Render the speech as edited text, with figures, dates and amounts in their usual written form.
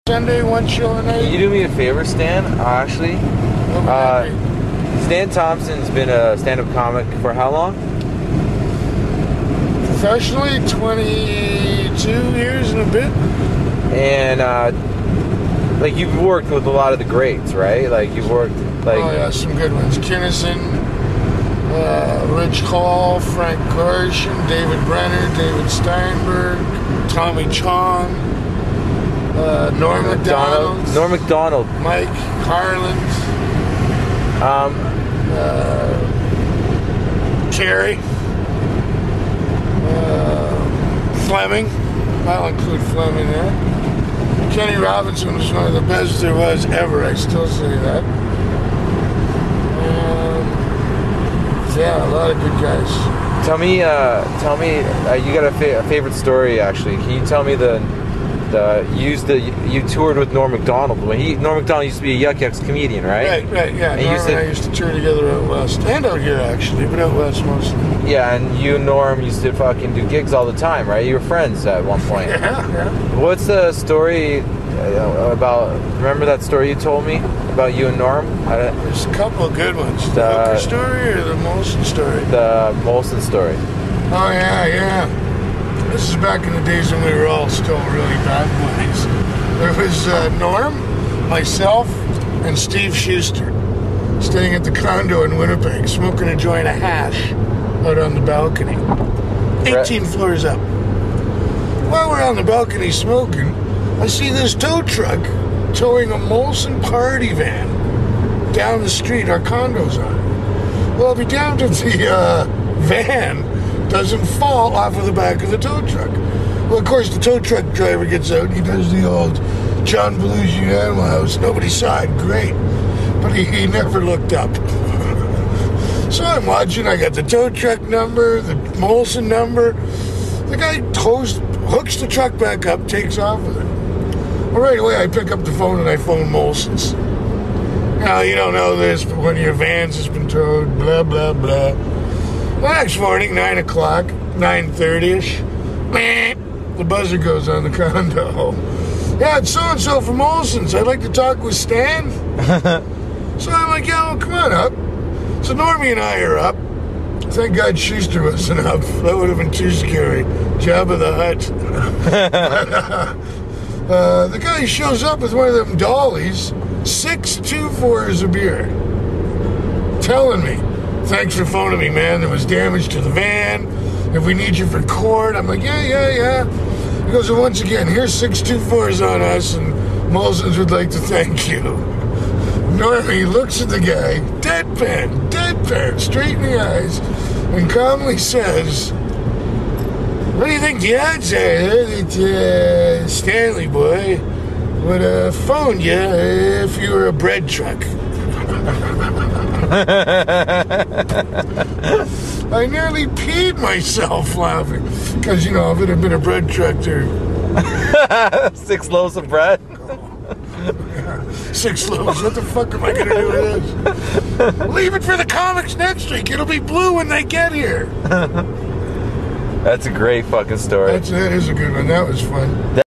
Sunday, one show a night. Can you do me a favor, Stan? Actually, Stan Thomson's been a stand-up comic for how long? Professionally, 22 years and a bit. And like you've worked with a lot of the greats, right? Like you've worked like oh yeah, some good ones. Kinnison, Rich Hall, Frank Gorshin, David Brenner, David Steinberg, Tommy Chong, Norm MacDonald, Mike Harland, Terry, Fleming. I'll include Fleming there. Kenny Robinson was one of the best there was ever. I still say that. Yeah, a lot of good guys. Tell me, you got a favorite story actually. Can you tell me you toured with Norm MacDonald when Norm MacDonald used to be a Yuck Yucks comedian, right? Right, yeah. And Norm and I used to tour together out west and out here actually, but out west mostly. Yeah, and you and Norm used to fucking do gigs all the time, right? You were friends at one point. Yeah. What's the story about? Remember that story you told me about you and Norm? There's a couple of good ones. The Hooker story or the Molson story? The Molson story. Oh yeah. This is back in the days when we were all still really bad boys. There was Norm, myself, and Steve Schuster staying at the condo in Winnipeg, smoking a joint of hash out on the balcony. 18 floors up. While we're on the balcony smoking, I see this tow truck towing a Molson party van down the street our condo's on. Well, I'll be damned if the van doesn't fall off of the back of the tow truck. Well, of course, the tow truck driver gets out and he does the old John Belushi Animal House. Nobody saw it, great. But he never looked up. So I'm watching, I got the tow truck number, the Molson number. The guy hooks the truck back up, takes off with it. Well, right away, I pick up the phone and I phone Molson's. Now, you don't know this, but one of your vans has been towed, blah, blah, blah. The next morning, 9 o'clock, 9:30ish, the buzzer goes on the condo. Yeah, it's so-and-so from Molson's. I'd like to talk with Stan. So I'm like, yeah, well, come on up. So Normie and I are up. Thank God Schuster wasn't up. That would have been too scary. Jabba the Hutt. The guy shows up with one of them dollies, 6 2-4s of beer, telling me, thanks for phoning me, man. There was damage to the van. If we need you for court. I'm like, yeah. He goes, well, once again, here's 6 2-4s on us, and Molson's would like to thank you. Normie looks at the guy, deadpan, straight in the eyes, and calmly says, what do you think the odds are that Stanley boy would have phoned you if you were a bread truck? I nearly peed myself laughing. Because, if it had been a bread truck, there 6 loaves of bread. 6 loaves. What the fuck am I going to do with this? Leave it for the comics next week. It'll be blue when they get here. That's a great fucking story. That is a good one. That was fun.